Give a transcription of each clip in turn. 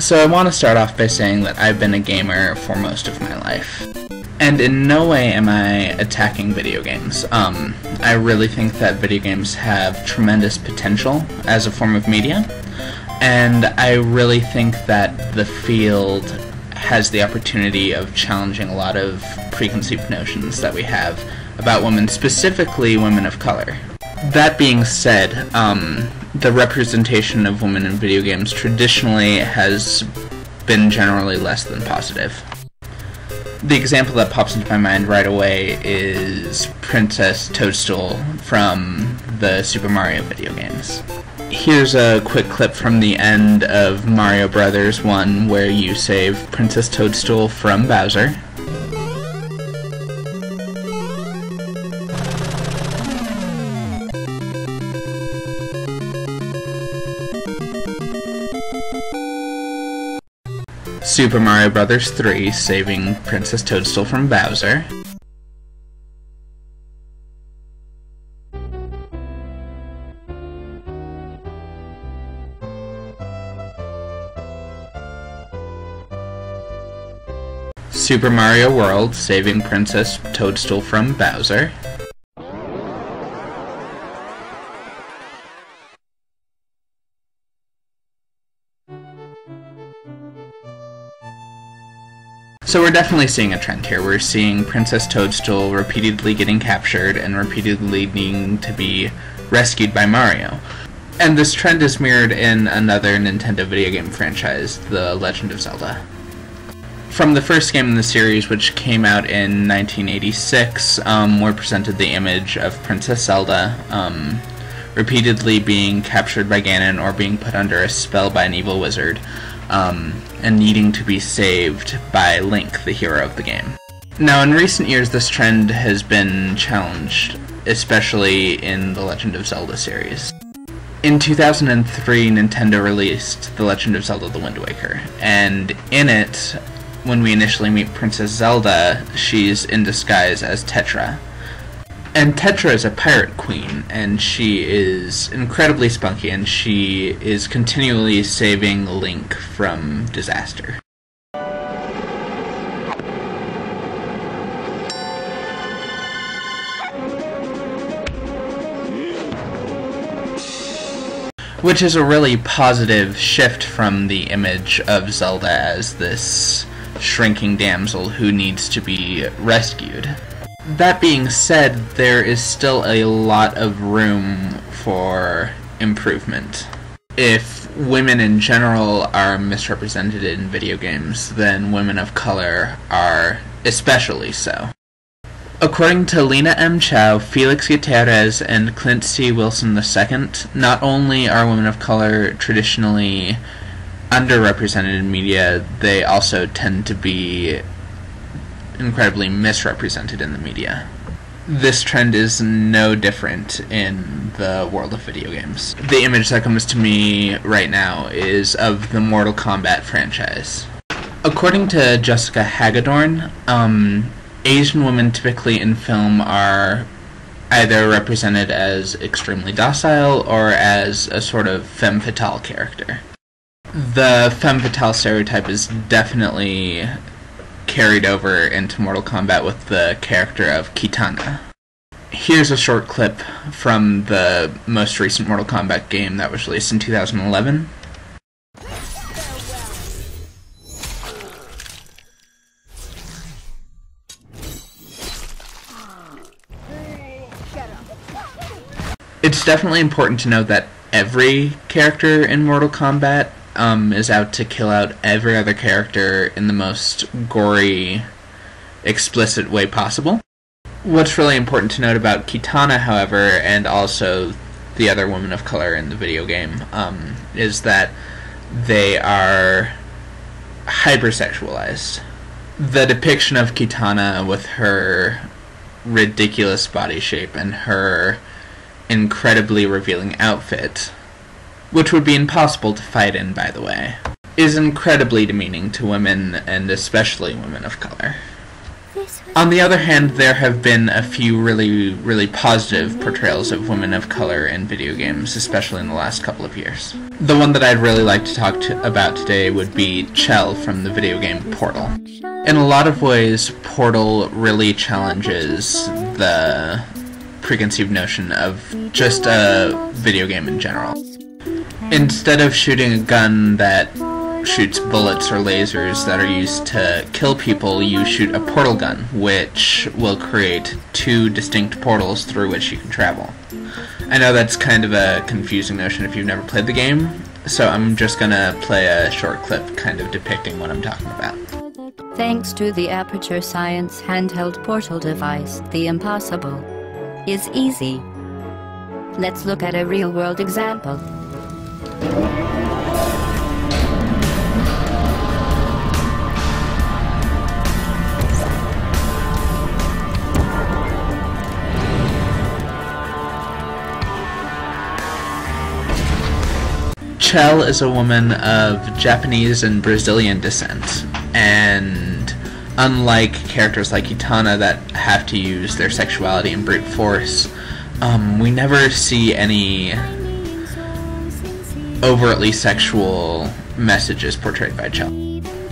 So I want to start off by saying that I've been a gamer for most of my life. And in no way am I attacking video games. I really think that video games have tremendous potential as a form of media, and I really think that the field has the opportunity of challenging a lot of preconceived notions that we have about women, specifically women of color. That being said, the representation of women in video games traditionally has been generally less than positive. The example that pops into my mind right away is Princess Toadstool from the Super Mario video games. Here's a quick clip from the end of Mario Bros. 1 where you save Princess Toadstool from Bowser. Super Mario Bros. 3, saving Princess Toadstool from Bowser. Super Mario World, saving Princess Toadstool from Bowser. So we're definitely seeing a trend here. We're seeing Princess Toadstool repeatedly getting captured and repeatedly needing to be rescued by Mario. And this trend is mirrored in another Nintendo video game franchise, The Legend of Zelda. From the first game in the series, which came out in 1986, we're presented the image of Princess Zelda repeatedly being captured by Ganon or being put under a spell by an evil wizard, and needing to be saved by Link, the hero of the game. Now, in recent years, this trend has been challenged, especially in the Legend of Zelda series. In 2003, Nintendo released The Legend of Zelda: The Wind Waker, and in it, when we initially meet Princess Zelda, she's in disguise as Tetra. And Tetra is a pirate queen, and she is incredibly spunky, and she is continually saving Link from disaster. Which is a really positive shift from the image of Zelda as this shrinking damsel who needs to be rescued. That being said, there is still a lot of room for improvement. If women in general are misrepresented in video games, then women of color are especially so. According to Lena M. Chao, Félix Gutiérrez, and Clint C. Wilson II, not only are women of color traditionally underrepresented in media, they also tend to be incredibly misrepresented in the media. This trend is no different in the world of video games. The image that comes to me right now is of the Mortal Kombat franchise. According to Jessica Hagedorn, Asian women typically in film are either represented as extremely docile or as a sort of femme fatale character. The femme fatale stereotype is definitely carried over into Mortal Kombat with the character of Kitana. Here's a short clip from the most recent Mortal Kombat game that was released in 2011. It's definitely important to note that every character in Mortal Kombat is out to kill out every other character in the most gory, explicit way possible. What's really important to note about Kitana, however, and also the other women of color in the video game, is that they are hypersexualized. The depiction of Kitana with her ridiculous body shape and her incredibly revealing outfit, which would be impossible to fight in, by the way, is incredibly demeaning to women, and especially women of color. On the other hand, there have been a few really positive portrayals of women of color in video games, especially in the last couple of years. The one that I'd really like to talk about today would be Chao from the video game Portal. In a lot of ways, Portal really challenges the preconceived notion of just a video game in general. Instead of shooting a gun that shoots bullets or lasers that are used to kill people, you shoot a portal gun, which will create two distinct portals through which you can travel. I know that's kind of a confusing notion if you've never played the game, so I'm just gonna play a short clip kind of depicting what I'm talking about. Thanks to the Aperture Science handheld portal device, the impossible is easy. Let's look at a real-world example. Chao is a woman of Japanese and Brazilian descent, and unlike characters like Kitana that have to use their sexuality and brute force, we never see any overtly sexual messages portrayed by Chao.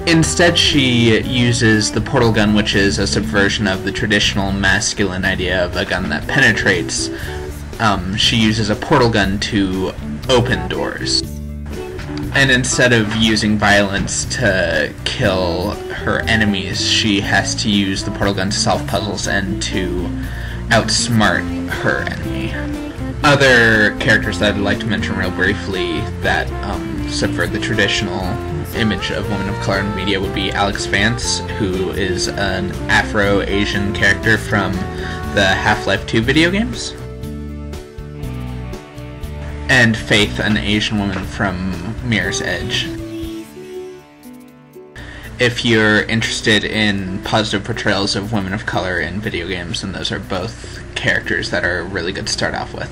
Instead, she uses the portal gun, which is a subversion of the traditional masculine idea of a gun that penetrates. She uses a portal gun to open doors. And instead of using violence to kill her enemies, she has to use the portal gun to solve puzzles and to outsmart her enemy. Other characters that I'd like to mention real briefly that subvert the traditional image of women of color in media would be Alex Vance, who is an Afro-Asian character from the Half-Life 2 video games, and Faith, an Asian woman from Mirror's Edge. If you're interested in positive portrayals of women of color in video games, then those are both characters that are really good to start off with.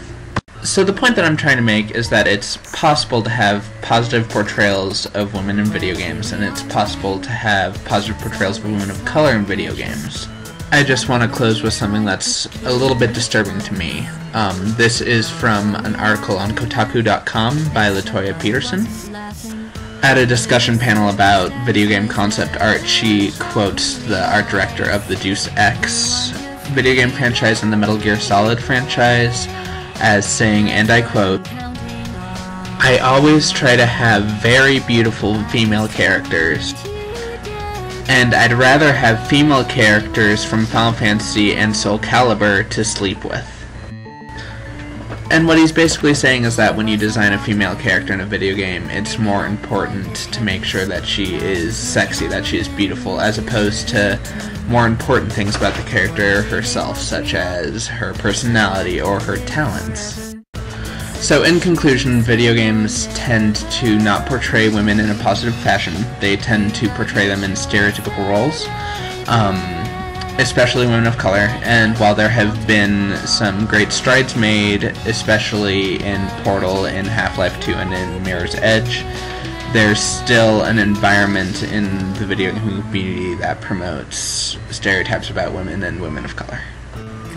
So the point that I'm trying to make is that it's possible to have positive portrayals of women in video games, and it's possible to have positive portrayals of women of color in video games. I just want to close with something that's a little bit disturbing to me. This is from an article on Kotaku.com by Latoya Peterson. At a discussion panel about video game concept art, she quotes the art director of the Deus Ex video game franchise and the Metal Gear Solid franchise as saying, and I quote, "I always try to have very beautiful female characters, and I'd rather have female characters from Final Fantasy and Soul Calibur to sleep with." And what he's basically saying is that when you design a female character in a video game, it's more important to make sure that she is sexy, that she is beautiful, as opposed to more important things about the character herself, such as her personality or her talents. So in conclusion, video games tend to not portray women in a positive fashion. They tend to portray them in stereotypical roles, especially women of color, and while there have been some great strides made, especially in Portal, in Half-Life 2, and in Mirror's Edge, there's still an environment in the video game community that promotes stereotypes about women and women of color.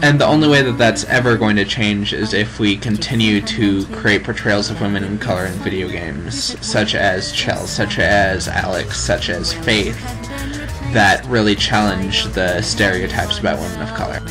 And the only way that that's ever going to change is if we continue to create portrayals of women of color in video games, such as Chell, such as Alex, such as Faith, that really challenge the stereotypes about women of color.